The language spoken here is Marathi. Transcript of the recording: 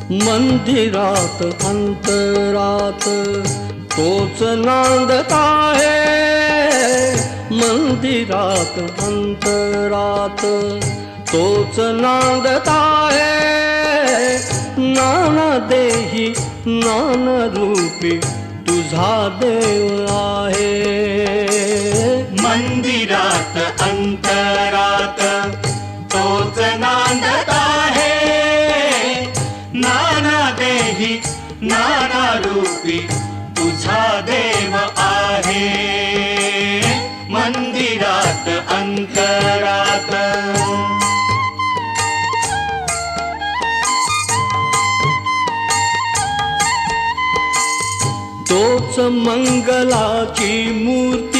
मंदिरात अंतरात तोच नांदत आहे, मंदिरात अंतरात तोच नांदत आहे। नानदेही नानरूपी तुझा देव आहे। मंदिरात अंतरात तोच नांदत आहे, नानादेही नानारूपी तुझा देव आहे। मंदिरात अंतरात तोच मंगलाची मूर्ती